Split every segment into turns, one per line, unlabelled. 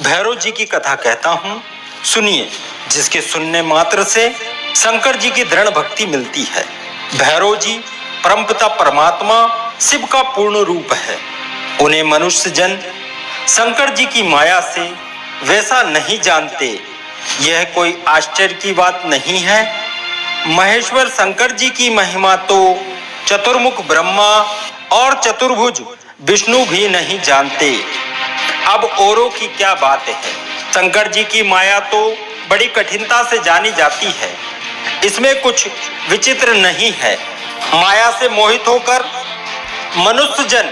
भैरव जी की कथा कहता हूँ, सुनिए, जिसके सुनने मात्र से शंकर जी की दृढ़ भक्ति मिलती है। भैरव जी परमपिता परमात्मा शिव का पूर्ण रूप है। उन्हें मनुष्य जन शंकर जी की माया से वैसा नहीं जानते, यह कोई आश्चर्य की बात नहीं है। महेश्वर शंकर जी की महिमा तो चतुर्मुख ब्रह्मा और चतुर्भुज विष्णु भी नहीं जानते। अब औरों की क्या बात है। शंकर जी की माया तो बड़ी कठिनता से जानी जाती है, इसमें कुछ विचित्र नहीं है। माया से मोहित होकर मनुष्य जन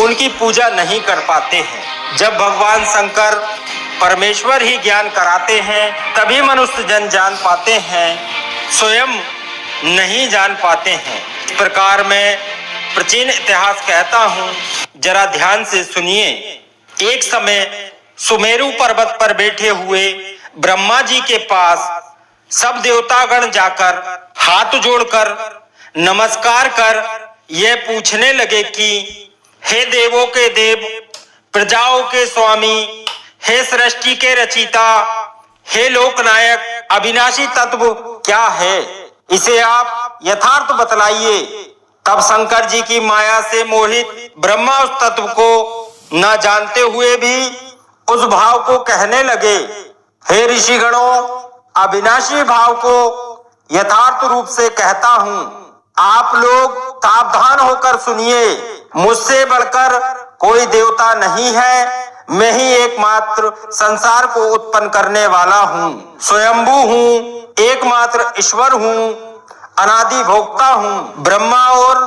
उनकी पूजा नहीं कर पाते हैं। जब भगवान शंकर परमेश्वर ही ज्ञान कराते हैं, तभी मनुष्य जन जान पाते हैं, स्वयं नहीं जान पाते हैं। इस प्रकार मैं प्राचीन इतिहास कहता हूँ, जरा ध्यान से सुनिए। एक समय सुमेरु पर्वत पर बैठे हुए ब्रह्मा जी के पास सब देवतागण जाकर हाथ जोड़कर नमस्कार कर यह पूछने लगे कि हे देवों के देव, प्रजाओं के स्वामी, हे सृष्टि के रचिता, हे लोकनायक, अविनाशी तत्व क्या है, इसे आप यथार्थ बतलाइए। तब शंकर जी की माया से मोहित ब्रह्मा उस तत्व को न जानते हुए भी उस भाव को कहने लगे, हे ऋषिगणों, अविनाशी भाव को यथार्थ रूप से कहता हूँ, आप लोग सावधान होकर सुनिए। मुझसे बढ़कर कोई देवता नहीं है, मैं ही एकमात्र संसार को उत्पन्न करने वाला हूँ, स्वयंभू हूँ, एकमात्र ईश्वर हूँ, अनादि भोक्ता हूँ, ब्रह्मा और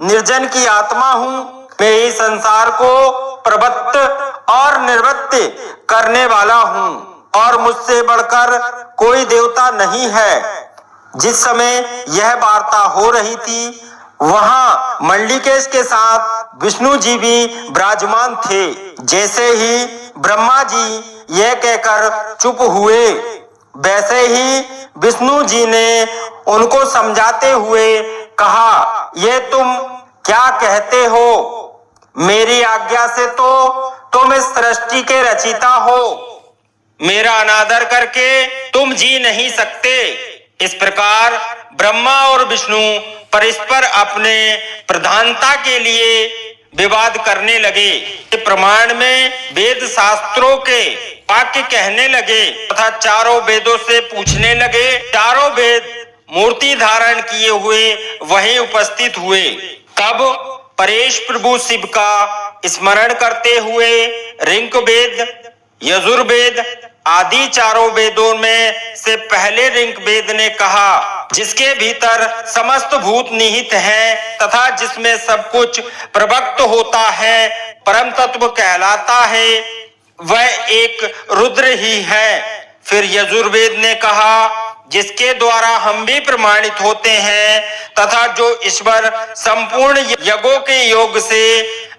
निर्जन की आत्मा हूँ। मैं ही संसार को प्रवृत्त और निवृत्त करने वाला हूँ और मुझसे बढ़कर कोई देवता नहीं है। जिस समय यह वार्ता हो रही थी, वहां मंडलिकेश के साथ विष्णु जी भी विराजमान थे। जैसे ही ब्रह्मा जी यह कहकर चुप हुए, वैसे ही विष्णु जी ने उनको समझाते हुए कहा, यह तुम क्या कहते हो? मेरी आज्ञा से तो तुम इस सृष्टि के रचिता हो, मेरा अनादर करके तुम जी नहीं सकते। इस प्रकार ब्रह्मा और विष्णु परस्पर अपने प्रधानता के लिए विवाद करने लगे। प्रमाण में वेद शास्त्रों के वाक्य कहने लगे तथा चारों वेदों से पूछने लगे। चारों वेद मूर्ति धारण किए हुए वहीं उपस्थित हुए। तब परेश प्रभु शिव का स्मरण करते हुए ऋग्वेद, यजुर्वेद आदि चारों वेदों में से पहले ऋग्वेद ने कहा, जिसके भीतर समस्त भूत निहित हैं तथा जिसमें सब कुछ प्रवक्त होता है, परम तत्व कहलाता है, वह एक रुद्र ही है। फिर यजुर्वेद ने कहा, जिसके द्वारा हम भी प्रमाणित होते हैं तथा जो ईश्वर संपूर्ण यज्ञों के योग से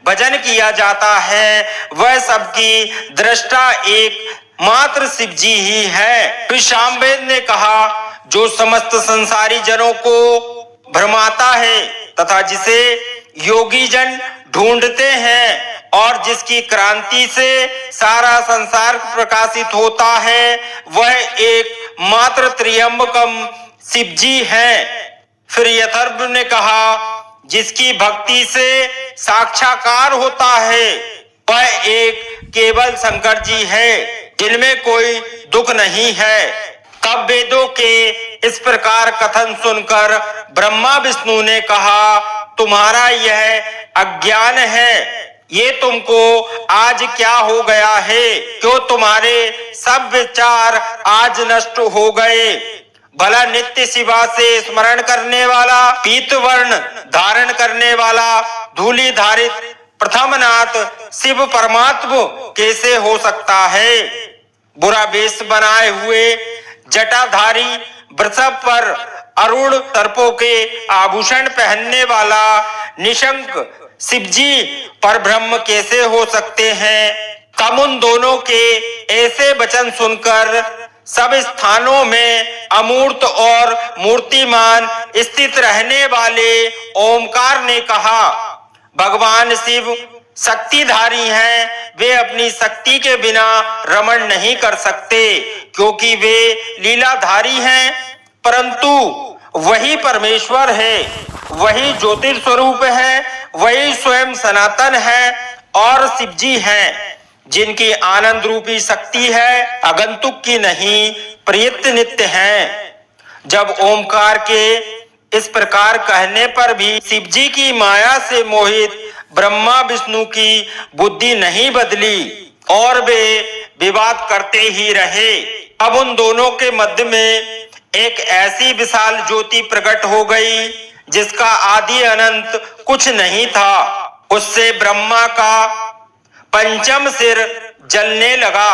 भजन किया जाता है, वह सबकी दृष्टा एक मात्र शिव जी ही है। फिर सामवेद ने कहा, जो समस्त संसारी जनों को भ्रमाता है तथा जिसे योगी जन ढूंढते हैं और जिसकी क्रांति से सारा संसार प्रकाशित होता है, वह एक मात्र त्र्यंबकम शिव जी है। फिर यथर्व ने कहा, जिसकी भक्ति से साक्षात्कार होता है, वह एक केवल शंकर जी है, जिनमें कोई दुख नहीं है। तब वेदों के इस प्रकार कथन सुनकर ब्रह्मा विष्णु ने कहा, तुम्हारा यह अज्ञान है, ये तुमको आज क्या हो गया है? क्यों तुम्हारे सब विचार आज नष्ट हो गए? भला नित्य शिवा से स्मरण करने वाला, पीत वर्ण धारण करने वाला, धूलि धारित प्रथम नाथ शिव परमात्मा कैसे हो सकता है? बुरा वेश बनाए हुए जटाधारी, वृषभ पर अरुण सर्पों के आभूषण पहनने वाला निशंक शिवजी पर ब्रह्म कैसे हो सकते हैं? तब उन दोनों के ऐसे वचन सुनकर सब स्थानों में अमूर्त और मूर्तिमान स्थित रहने वाले ओमकार ने कहा, भगवान शिव शक्तिधारी हैं, वे अपनी शक्ति के बिना रमण नहीं कर सकते, क्योंकि वे लीलाधारी हैं। परंतु वही परमेश्वर है, वही ज्योतिर्स्वरूप है, वही स्वयं सनातन है और शिव जी हैं, जिनकी आनंद रूपी शक्ति है, आगंतुक की नहीं, प्रयत्न नित्य हैं। जब ओमकार के इस प्रकार कहने पर भी शिव जी की माया से मोहित ब्रह्मा विष्णु की बुद्धि नहीं बदली और वे विवाद करते ही रहे। अब उन दोनों के मध्य में एक ऐसी विशाल ज्योति प्रकट हो गई जिसका आदि अनंत कुछ नहीं था। उससे ब्रह्मा का पंचम सिर जलने लगा।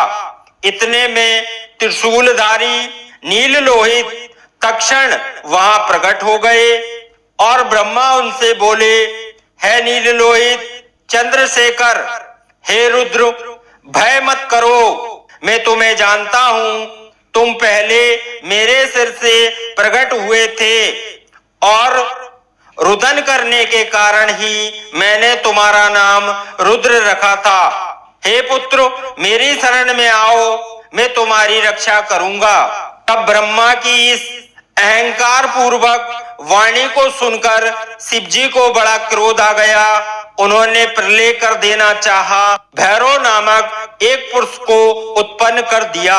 इतने में त्रिशूलधारी नील लोहित तक्षण वहां प्रकट हो गए और ब्रह्मा उनसे बोले, हे नील लोहित चंद्रशेखर, हे रुद्र, भय मत करो, मैं तुम्हें जानता हूं। तुम पहले मेरे सिर से प्रकट हुए थे और रुदन करने के कारण ही मैंने तुम्हारा नाम रुद्र रखा था। हे पुत्र, मेरी शरण में आओ, मैं तुम्हारी रक्षा करूंगा। तब ब्रह्मा की इस अहंकार पूर्वक वाणी को सुनकर शिव जी को बड़ा क्रोध आ गया। उन्होंने प्रलय कर देना चाहा। भैरव नामक एक पुरुष को उत्पन्न कर दिया।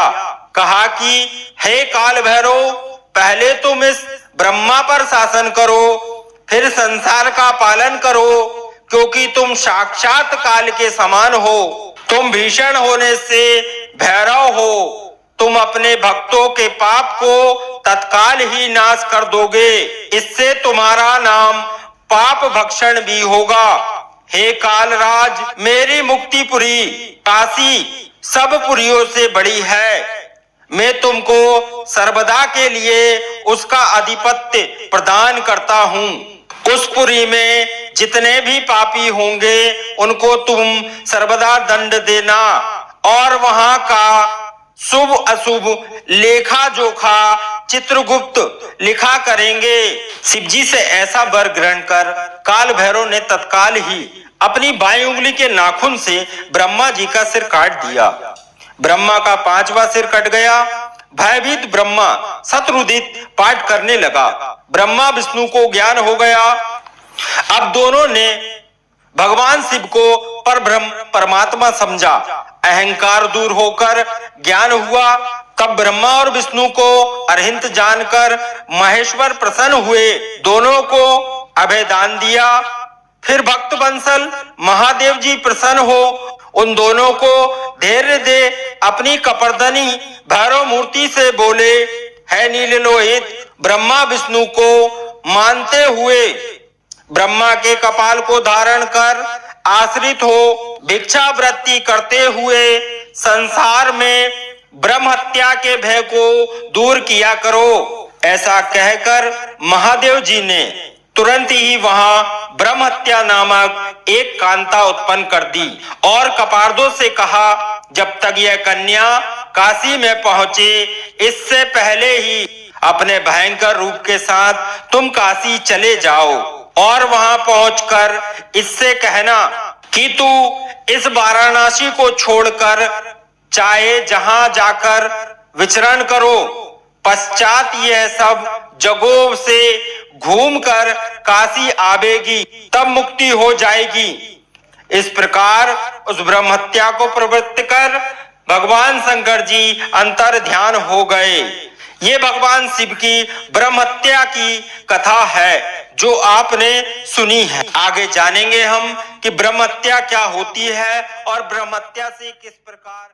कहा कि हे काल भैरव, पहले तुम इस ब्रह्मा पर शासन करो, फिर संसार का पालन करो, क्योंकि तुम साक्षात काल के समान हो। तुम भीषण होने से भैरव हो। तुम अपने भक्तों के पाप को तत्काल ही नाश कर दोगे। इससे तुम्हारा नाम पाप भक्षण भी होगा। हे कालराज, मेरी मुक्तिपुरी काशी सब पुरियों से बड़ी है। मैं तुमको सर्वदा के लिए उसका आधिपत्य प्रदान करता हूँ। उस पुरी में जितने भी पापी होंगे उनको तुम सर्वदा दंड देना और वहां का शुभ अशुभ लेखा जोखा चित्रगुप्त लिखा करेंगे। शिव जी से ऐसा वर ग्रहण कर काल भैरव ने तत्काल ही अपनी बाईं उंगली के नाखून से ब्रह्मा जी का सिर काट दिया। ब्रह्मा का 5वां सिर कट गया। भयभीत ब्रह्मा शत्रुदित पाठ करने लगा। ब्रह्मा विष्णु को ज्ञान हो गया। अब दोनों ने भगवान शिव को परब्रह्म परमात्मा समझा। अहंकार दूर होकर ज्ञान हुआ। तब ब्रह्मा और विष्णु को अरहिंत जानकर महेश्वर प्रसन्न हुए। दोनों को अभय दान दिया। फिर भक्त बंसल महादेव जी प्रसन्न हो उन दोनों को धैर्य दे अपनी कपर्दनी भैरव मूर्ति से बोले, है नील लोहित, ब्रह्मा विष्णु को मानते हुए ब्रह्मा के कपाल को धारण कर आश्रित हो भिक्षा वृत्ति करते हुए संसार में ब्रह्म हत्या के भय को दूर किया करो। ऐसा कहकर महादेव जी ने तुरंत ही वहां ब्रह्म हत्या नामक एक कांता उत्पन्न कर दी और कपार्दों से कहा, जब तक यह कन्या काशी में पहुंचे इससे पहले ही अपने भयंकर रूप के साथ तुम काशी चले जाओ और वहां पहुंचकर इससे कहना कि तू इस वाराणसी को छोड़कर चाहे जहां जाकर विचरण करो, पश्चात यह सब जगहों से घूमकर काशी आवेगी, तब मुक्ति हो जाएगी। इस प्रकार उस ब्रह्म हत्या को प्रवृत्त कर भगवान शंकर जी अंतर ध्यान हो गए। ये भगवान शिव की ब्रह्म हत्या की कथा है जो आपने सुनी है। आगे जानेंगे हम कि ब्रह्म हत्या क्या होती है और ब्रह्म हत्या से किस प्रकार